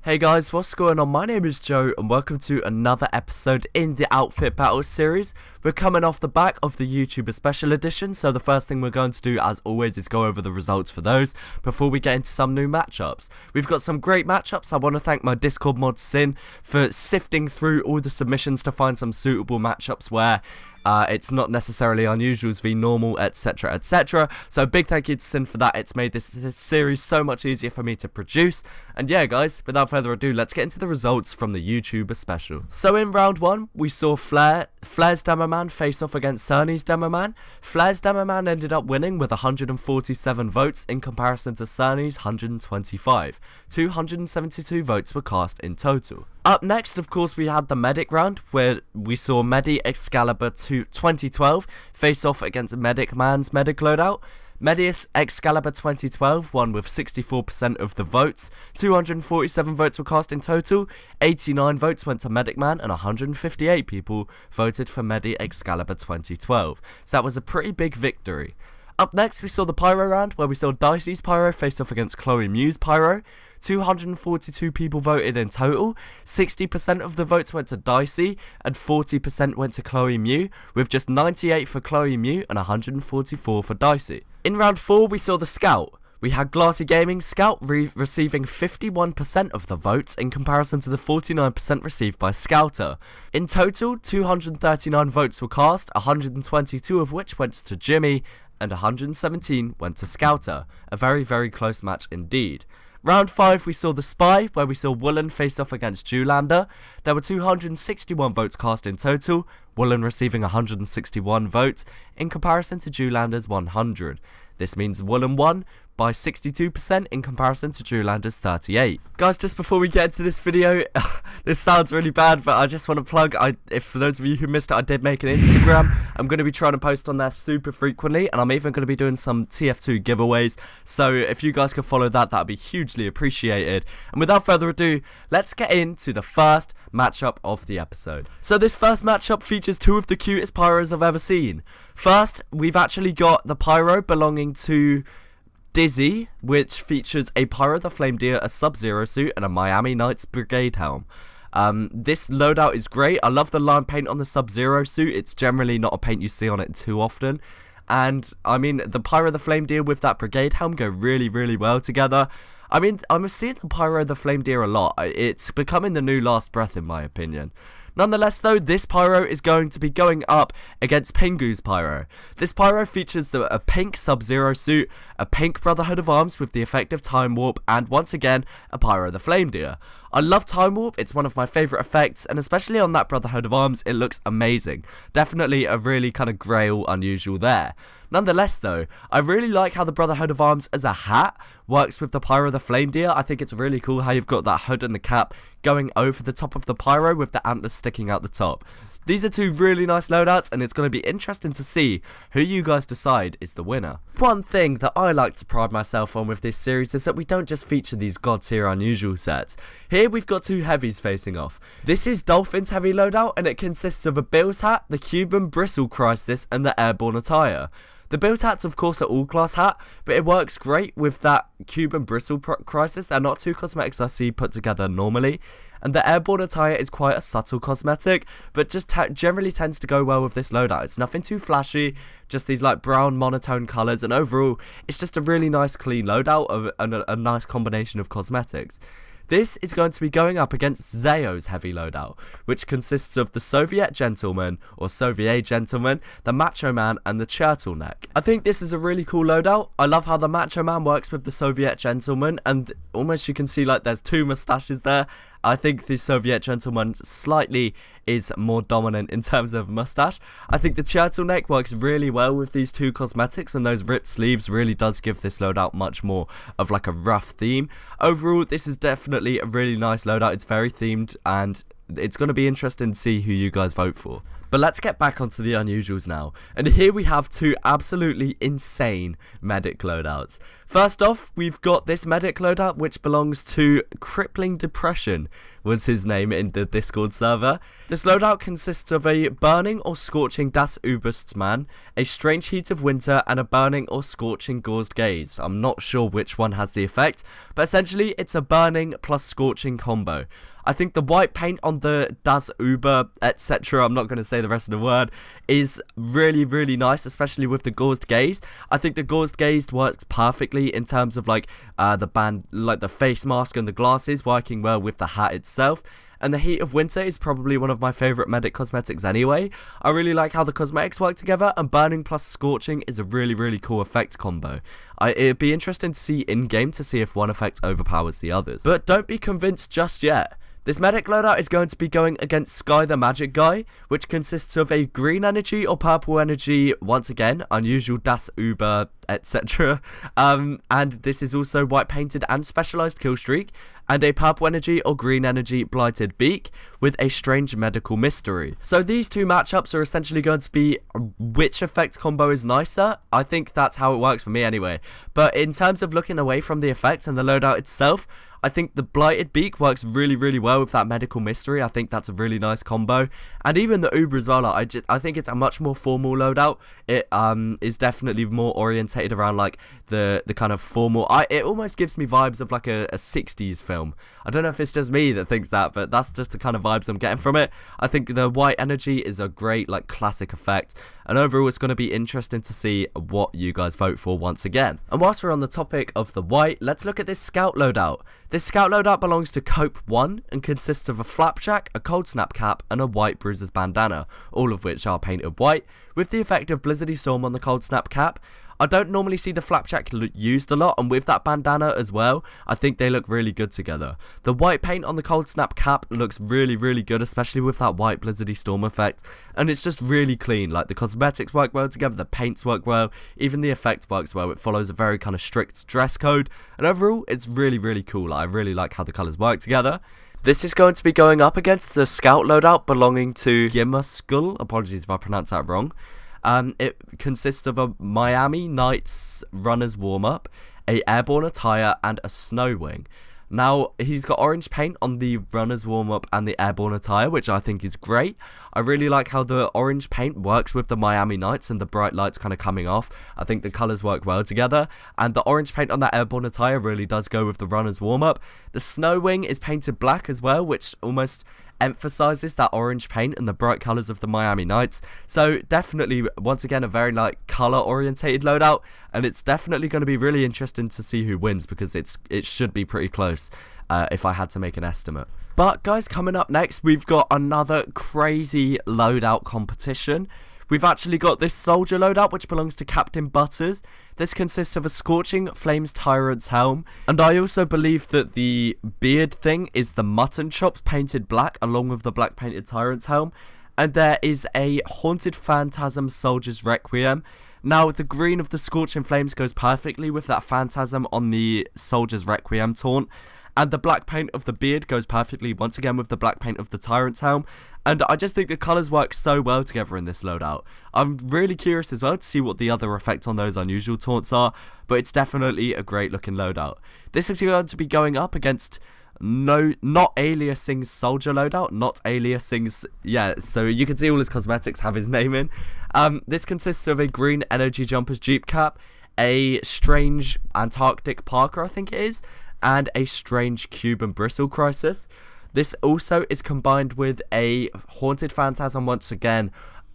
Hey guys, what's going on? My name is Joe and welcome to another episode in the Outfit Battle series. We're coming off the back of the YouTuber Special Edition, so the first thing we're going to do as always is go over the results for those before we get into some new matchups. We've got some great matchups. I want to thank my Discord mod Sin for sifting through all the submissions to find some suitable matchups where it's not necessarily unusuals v normal, etc, etc. So big thank you to Sin for that. It's made this series so much easier for me to produce. And yeah guys, without further ado, let's get into the results from the YouTuber special. So in round 1, we saw Flair's Demo Man face off against Surny's Demo Man. Flair's Demo Man ended up winning with 147 votes in comparison to Surny's 125. 272 votes were cast in total. Up next, of course, we had the Medic round, where we saw Medi Excalibur 2012 face off against Medic Man's Medic loadout. Medius Excalibur 2012 won with 64% of the votes, 247 votes were cast in total, 89 votes went to Medic Man and 158 people voted for Medi Excalibur 2012, so that was a pretty big victory. Up next, we saw the Pyro round, where we saw Dicey's Pyro face off against Chloe Mew's Pyro. 242 people voted in total, 60% of the votes went to Dicey, and 40% went to Chloe Mew, with just 98 for Chloe Mew and 144 for Dicey. In round 4, we saw the Scout. We had Glassy Gaming Scout receiving 51% of the votes in comparison to the 49% received by Scouter. In total, 239 votes were cast, 122 of which went to Jimmy, and 117 went to Scouter. A very, very close match indeed. Round 5, we saw the Spy, where we saw Woolen face off against Zoolander. There were 261 votes cast in total, Woolen receiving 161 votes, in comparison to Zoolander's 100. This means Woolen won by 62% in comparison to Zoolander's 38. Guys, just before we get into this video, this sounds really bad, but I just want to plug, if for those of you who missed it, I did make an Instagram. I'm going to be trying to post on there super frequently, and I'm even going to be doing some TF2 giveaways, so if you guys can follow that, that would be hugely appreciated. And without further ado, let's get into the first matchup of the episode. So this first matchup features two of the cutest Pyros I've ever seen. First, we've actually got the Pyro belonging to Dizzy, which features a Pyro the Flame Deer, a Sub-Zero suit, and a Miami Knights Brigade helm. This loadout is great. I love the line paint on the Sub-Zero suit. It's generally not a paint you see on it too often. And, I mean, the Pyro the Flame Deer with that Brigade helm go really, really well together. I mean, I'm seeing the Pyro the Flame Deer a lot. It's becoming the new Last Breath, in my opinion. Nonetheless though, this Pyro is going to be going up against Pingu's Pyro. This Pyro features a pink Sub-Zero suit, a pink Brotherhood of Arms with the effect of Time Warp, and once again, a Pyro the Flame Deer. I love Time Warp, it's one of my favourite effects, and especially on that Brotherhood of Arms, it looks amazing. Definitely a really kind of grail unusual there. Nonetheless though, I really like how the Brotherhood of Arms as a hat works with the Pyro the Flame Deer. I think it's really cool how you've got that hood and the cap going over the top of the Pyro with the antlers sticking out the top. These are two really nice loadouts, and it's going to be interesting to see who you guys decide is the winner. One thing that I like to pride myself on with this series is that we don't just feature these god tier unusual sets. Here we've got two heavies facing off. This is Dolphin's heavy loadout, and it consists of a Bill's hat, the Cuban Bristle Crisis, and the Airborne attire. The build hats, of course, are all-class hat, but it works great with that Cuban Bristle Crisis. They're not two cosmetics I see put together normally. And the Airborne attire is quite a subtle cosmetic, but just generally tends to go well with this loadout. It's nothing too flashy, just these like brown monotone colours, and overall, it's just a really nice clean loadout and a nice combination of cosmetics. This is going to be going up against Zeyo's heavy loadout, which consists of the Soviet Gentleman, or Soviet Gentleman, the Macho Man, and the Turtleneck. I think this is a really cool loadout. I love how the Macho Man works with the Soviet Gentleman, and almost you can see like there's two mustaches there. I think the Soviet Gentleman slightly is more dominant in terms of mustache. I think the turtleneck works really well with these two cosmetics, and those ripped sleeves really does give this loadout much more of like a rough theme. Overall, this is definitely a really nice loadout. It's very themed, and it's going to be interesting to see who you guys vote for. But let's get back onto the unusuals now, and here we have two absolutely insane medic loadouts. First off, we've got this medic loadout which belongs to Crippling Depression, was his name in the Discord server. This loadout consists of a burning or scorching Das Übelstmann, a strange heat of winter, and a burning or scorching gauzed gaze. I'm not sure which one has the effect, but essentially it's a burning plus scorching combo. I think the white paint on the Das Uber, etc., I'm not going to say the rest of the word, is really, really nice, especially with the gauzed gaze. I think the gauzed gaze works perfectly in terms of like the face mask and the glasses working well with the hat itself. And the heat of winter is probably one of my favourite medic cosmetics anyway. I really like how the cosmetics work together, and burning plus scorching is a really, really cool effect combo. It'd be interesting to see in-game to see if one effect overpowers the others. But don't be convinced just yet. This medic loadout is going to be going against SkyTheMagicGuy, which consists of a green energy or purple energy, once again, unusual Das Uber, etc. And this is also white painted and specialized kill streak, and a purple energy or green energy blighted beak with a strange medical mystery. So these two matchups are essentially going to be which effect combo is nicer. I think that's how it works for me anyway. But in terms of looking away from the effects and the loadout itself, I think the blighted beak works really, really well with that medical mystery. I think that's a really nice combo, and even the Uber as well. I think it's a much more formal loadout. It is definitely more orientated around like the kind of formal. It almost gives me vibes of like a 60s film. I don't know if it's just me that thinks that, but that's just the kind of vibes I'm getting from it. I think the white energy is a great like classic effect, and overall it's going to be interesting to see what you guys vote for once again. And whilst we're on the topic of the white, let's look at this scout loadout. This scout loadout belongs to Cope 1 and consists of a flapjack, a cold snap cap, and a white bruiser's bandana, all of which are painted white, with the effect of Blizzardy Storm on the cold snap cap. I don't normally see the flapjack used a lot, and with that bandana as well, I think they look really good together. The white paint on the cold snap cap looks really, really good, especially with that white Blizzardy Storm effect, and it's just really clean. Like the cosmetics work well together, the paints work well, even the effect works well. It follows a very kind of strict dress code, and overall, it's really, really cool. I really like how the colours work together. This is going to be going up against the scout loadout belonging to Giumuscul. Apologies if I pronounce that wrong. It consists of a Miami Nights runner's warm-up, a airborne attire, and a snow wing. Now, he's got orange paint on the runner's warm-up and the airborne attire, which I think is great. I really like how the orange paint works with the Miami Nights and the bright lights kind of coming off. I think the colours work well together, and the orange paint on that airborne attire really does go with the runner's warm-up. The snow wing is painted black as well, which almost emphasizes that orange paint and the bright colors of the Miami Nights. So definitely, once again, a very like color orientated loadout, and it's definitely going to be really interesting to see who wins, because it should be pretty close if I had to make an estimate. But guys, coming up next, we've got another crazy loadout competition. We've actually got this soldier loadout, which belongs to Captain Butters. This consists of a Scorching Flames Tyrant's helm, and I also believe that the beard thing is the mutton chops painted black along with the black painted Tyrant's helm, and there is a Haunted Phantasm Soldier's Requiem. Now, the green of the Scorching Flames goes perfectly with that Phantasm on the Soldier's Requiem taunt, and the black paint of the beard goes perfectly once again with the black paint of the Tyrant's helm, and I just think the colours work so well together in this loadout. I'm really curious as well to see what the other effects on those unusual taunts are, but it's definitely a great looking loadout. This is going to be going up against not Aliasing's soldier loadout, not Aliasing's, yeah, so you can see all his cosmetics have his name in. This consists of a green energy jumper's Jeep cap, a strange Antarctic Parker I think it is, and a strange Cuban bristle crisis. This also is combined with a Haunted Phantasm once again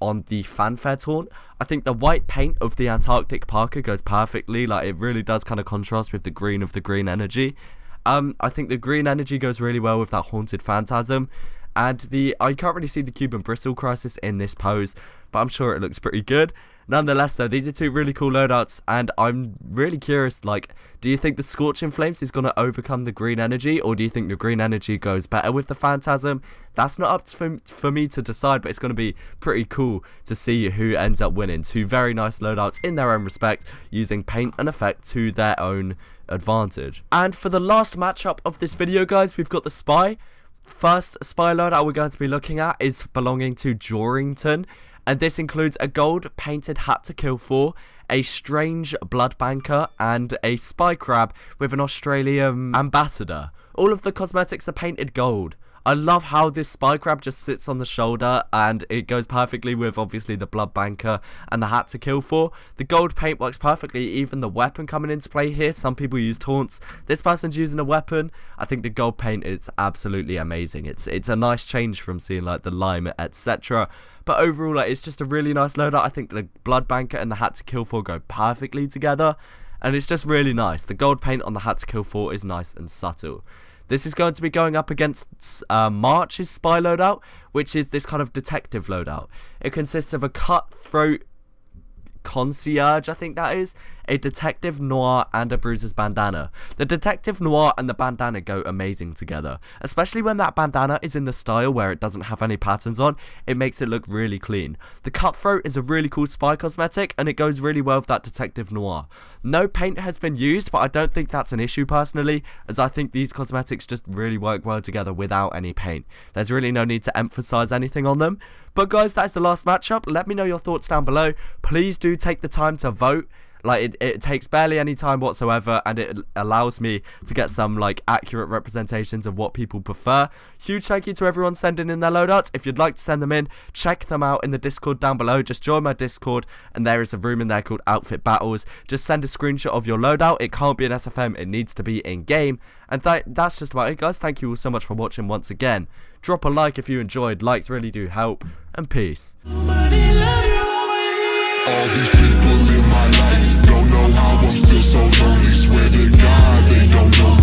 on the Fanfare taunt. I think the white paint of the Antarctic Parker goes perfectly, like it really does kind of contrast with the green of the green energy. I think the green energy goes really well with that Haunted Phantasm, and I can't really see the Cuban bristle crisis in this pose, but I'm sure it looks pretty good. Nonetheless though, these are two really cool loadouts, and I'm really curious, like, do you think the Scorching Flames is going to overcome the green energy, or do you think the green energy goes better with the Phantasm? That's not up for me to decide, but it's going to be pretty cool to see who ends up winning. Two very nice loadouts in their own respect, using paint and effect to their own advantage. And for the last matchup of this video, guys, we've got the Spy. First spy loadout we're going to be looking at is belonging to JORINTON, and this includes a gold painted hat to kill for, a strange blood banker, and a spy crab with an Australian ambassador. All of the cosmetics are painted gold. I love how this spy crab just sits on the shoulder, and it goes perfectly with obviously the blood banker and the hat to kill for. The gold paint works perfectly, even the weapon coming into play here. Some people use taunts. This person's using a weapon. I think the gold paint is absolutely amazing. It's a nice change from seeing like the lime, etc. But overall, like, it's just a really nice loadout. I think the blood banker and the hat to kill for go perfectly together, and it's just really nice. The gold paint on the hat to kill for is nice and subtle. This is going to be going up against March's spy loadout, which is this kind of detective loadout. It consists of a cutthroat concierge, I think that is, a detective noir, and a bruiser's bandana. The detective noir and the bandana go amazing together, especially when that bandana is in the style where it doesn't have any patterns on. It makes it look really clean. The cutthroat is a really cool spy cosmetic, and it goes really well with that detective noir. No paint has been used, but I don't think that's an issue personally, as I think these cosmetics just really work well together without any paint. There's really no need to emphasize anything on them. But guys, that is the last matchup. Let me know your thoughts down below. Please do take the time to vote. Like, it takes barely any time whatsoever, and it allows me to get some like accurate representations of what people prefer. Huge thank you to everyone sending in their loadouts. If you'd like to send them in, check them out in the Discord down below. Just join my Discord, and there is a room in there called Outfit Battles. Just send a screenshot of your loadout. It can't be an SFM, it needs to be in game. And that's just about it, guys. Thank you all so much for watching once again. Drop a like if you enjoyed. Likes really do help, and peace. All these people in my life don't know how I'm still so lonely. Swear to God, they don't know